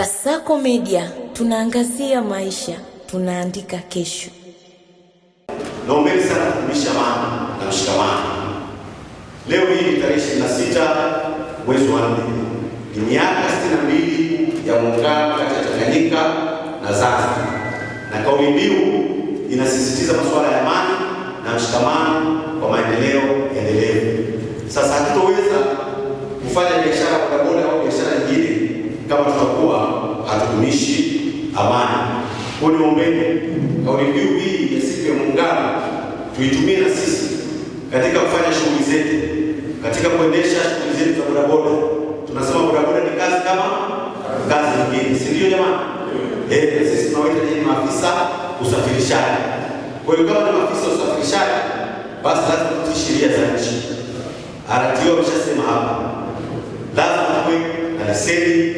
Kasako Media, tunaangazia maisha, tunaandika kesho. Naombeni sana kudumisha amani na mshikamano. Leo hii ni tarehe 26 mwezi wa 4. Ni miaka 62 ya muungano kati ya Tanganyika na Zanzibar. Na kauli mbiu inasisitiza masuala ya amani na mshikamano kwa maendeleo endelevu. Sasa hatutoweza kufanya biashara bodaboda au biashara nyingine kama tutakuwa hatudumishi amani. Kwa hiyo niombeeni kauli mbiu hii ya siku ya muungano tuitumie na sisi katika kufanya shughuli zetu, katika kuendesha shughuli zetu za bodaboda. Tunasema bodaboda ni kazi kama kazi nyingine, si ndio jamani? Sisi tunawaita ni maafisa usafirishaji. Kwa hiyo kama ni maafisa usafirishaji, basi lazima tutii sheria za nchi. RTO ameshasema hapa, lazima tuwe na leseni,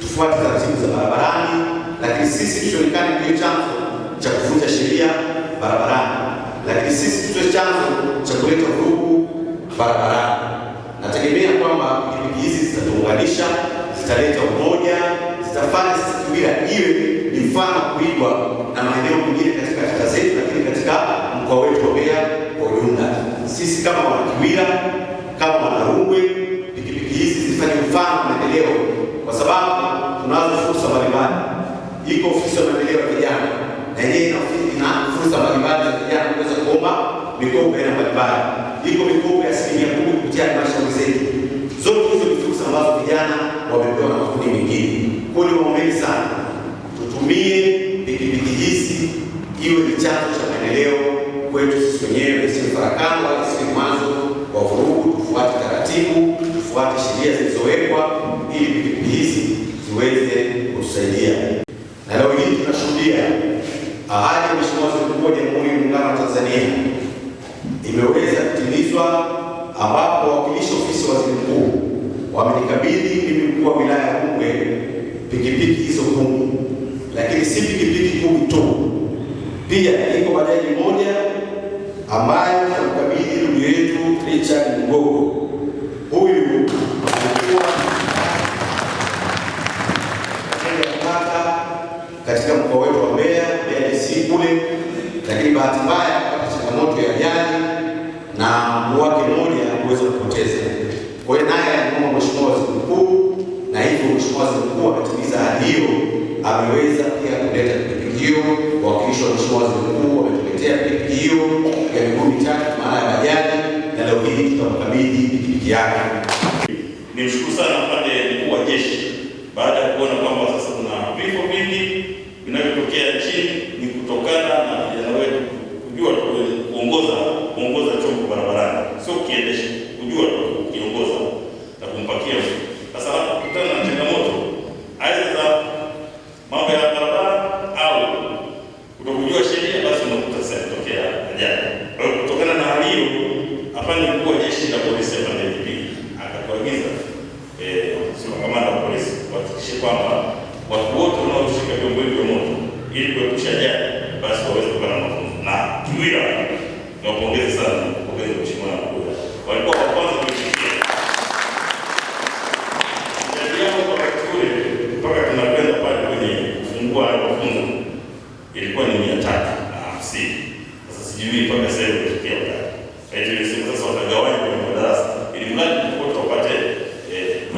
tufuate taratibu za barabarani, lakini sisi tusionekane ndio chanzo cha kuvunja sheria barabarani, lakini sisi tuwe chanzo cha kuleta vurugu barabarani. Nategemea kwamba pikipiki hizi zitatuunganisha, zitaleta umoja, zitafanya sisi Kiwira iwe ni mfano kuigwa na maeneo mengine katika kata zetu, lakini katika mkoa wetu wa Mbeya kwa ujumla. Sisi kama wana Kiwira, kama wana Rungwe, pikipiki hizi zifanye mfano wa maendeleo, kwa sababu tunazo fursa mbalimbali. Iko ofisi ya maendeleo ya vijana, na yenyewe ina fursa mbalimbali za vijana kuweza kuomba mikopo aina mbalimbali. Iko mikopo ya 10% kupitia halmashauri zetu. Zote hizo ni fursa ambazo vijana wamepewa na makundi mengine. Kwa hiyo niwaombeni sana, tutumie pikipiki hizi iwe ni chanzo cha maendeleo kwetu sisi wenyewe, isiwe farakano wala isiwe mwanzo wa vurugu. Tufuate taratibu, tufuate sheria zilizowekwa ili pikipiki hizi ziweze kutusaidia. Na leo hii tunashuhudia ahadi ya Mheshimiwa Waziri Mkuu wa Jamhuri ya Muungano wa Tanzania imeweza kutimizwa, ambapo wawakilishi ofisi ya Waziri Mkuu wamenikabidhi mimi mkuu wa wilaya ya Rungwe pikipiki hizo 10. Lakini si pikipiki 10 tu, pia iko bajaji moja ambayo tunamkabidhi ndugu yetu Richard Mgogo. Huyu alikuwa katika mkoa wetu wa Mbeya DC kule, lakini bahati mbaya kupata changamoto ya ajali na mguu wake mmoja kuweza kupoteza. Kwa hiyo naye alimwomba Mheshimiwa Waziri Mkuu, na hivyo Mheshimiwa Waziri Mkuu ametimiza ahadi hiyo, ameweza pia kuleta pikipiki hiyo. Wawakilishi wa Mheshimiwa Waziri Mkuu wametuletea pikipiki hiyo ya miguu mitatu maana ya bajaji, na leo hii tutamkabidhi pikipiki yake. Nimshukuru sana pande mkuu wa jeshi, baada ya kuona kwamba sasa kuna vifo vingi vinavyotokea nchini ni kutokana na vijana wetu kujua kuongoza chombo barabarani, sio kiendesha, kujua kiongoza na kumpakia. Sasa kutana na changamoto aidha za mambo ya barabara au kutokujua sheria, basi unakuta sasa kutokea ajali. Kwa hiyo kutokana na hali hiyo, afanye mkuu wa jeshi la polisi afanye hivi, akatuagiza sio kamanda wa polisi kuhakikisha kwamba watu wote wanaoshika vyombo hivi vya moto ili kuepusha ajali basi waweze kupata mafunzo. Na Kiwira nawapongeze sana, kupongeza Mheshimiwa Mkuu. Walikuwa wa kwanza kuifikia ajali yao kwa wakati ule, mpaka tunakwenda pale kwenye kufungua mafunzo ilikuwa ni 350. Sasa sijui mpaka sasa imefikia ngapi. Hiyo sasa watagawanya kwenye madarasa ili mradi wote wapate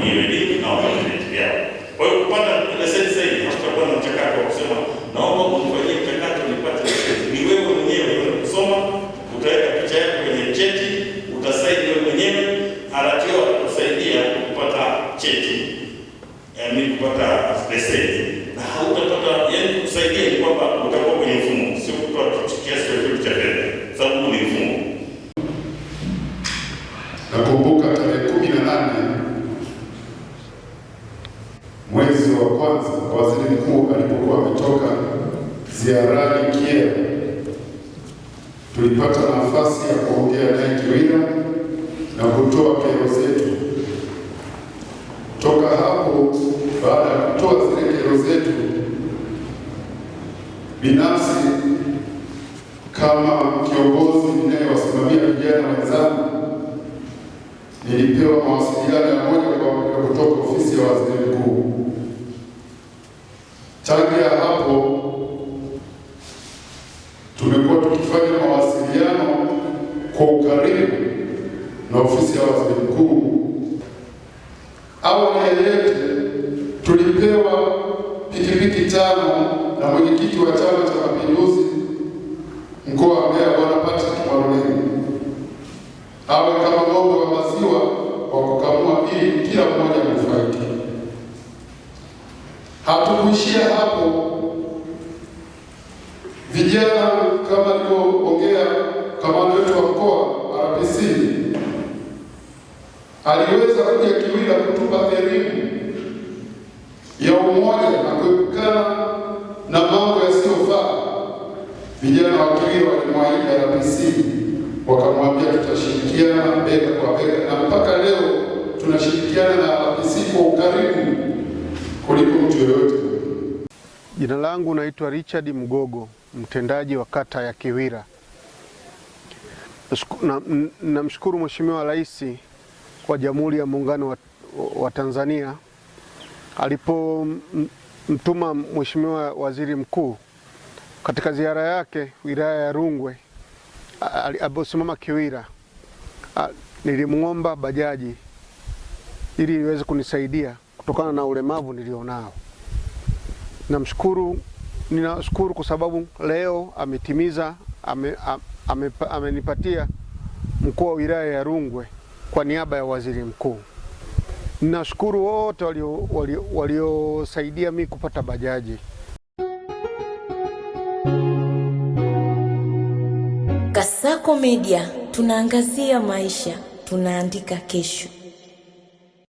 hiyo elimu na wapate vitu vyao. Kwa hiyo kupata leseni sasa hivi hatutakuwa na mchakato wa kusema naomba unifanyie mchakato nipate leseni. Ni wewe mwenyewe unasoma, utaweka picha yako kwenye cheti, utasaini wewe mwenyewe, RTO atakusaidia kupata cheti, yaani kupata leseni. Na hautapata, yaani kusaidia ni kwamba utakuwa kwenye mfumo, sio kutoa kiasi chochote cha fedha, sababu ni mfumo. Nakumbuka tarehe 18 mwezi wa kwanza, Waziri Mkuu alipokuwa ametoka ziarani Kiera, tulipata nafasi ya kuongea naye Kiwira na kutoa kero zetu. Toka hapo, baada ya kutoa zile kero zetu, binafsi kama kiongozi ninayewasimamia vijana wenzangu, nilipewa mawasiliano ya moja kwa moja kutoka ofisi ya Waziri Mkuu Tangia hapo tumekuwa tukifanya mawasiliano kwa ukaribu na ofisi ya waziri mkuu. Awali ya yote tulipewa pikipiki 5 na mwenyekiti wa Chama cha Mapinduzi mkoa wa Mbeya, Bwana Patrick Mwaruneni, awe kama ng'ombe wa maziwa wa kukamua ili kila mmoja anufaike. Hatukuishia hapo. Vijana kama alivyoongea kamanda wetu wa mkoa RPC aliweza kuja Kiwira kutupa elimu ya umoja na kuepukana na mambo yasiyofaa. Vijana wa Kiwira walimwahidi RPC, wakamwambia tutashirikiana bega kwa bega, na mpaka leo tunashirikiana na RPC kwa ukaribu kuliko mtu yoyote. Jina langu naitwa Richard Mgogo, mtendaji wa kata ya Kiwira. Namshukuru Mheshimiwa Rais wa Jamhuri ya Muungano wa Tanzania alipomtuma Mheshimiwa Waziri Mkuu katika ziara yake wilaya ya Rungwe aliposimama Kiwira. Nilimwomba bajaji ili iweze kunisaidia kutokana na ulemavu nilionao. Ninashukuru kwa sababu leo ametimiza, amenipatia mkuu wa wilaya ya Rungwe kwa niaba ya waziri mkuu. Ninashukuru wote waliosaidia mimi kupata bajaji. Kasako Media, tunaangazia maisha, tunaandika kesho.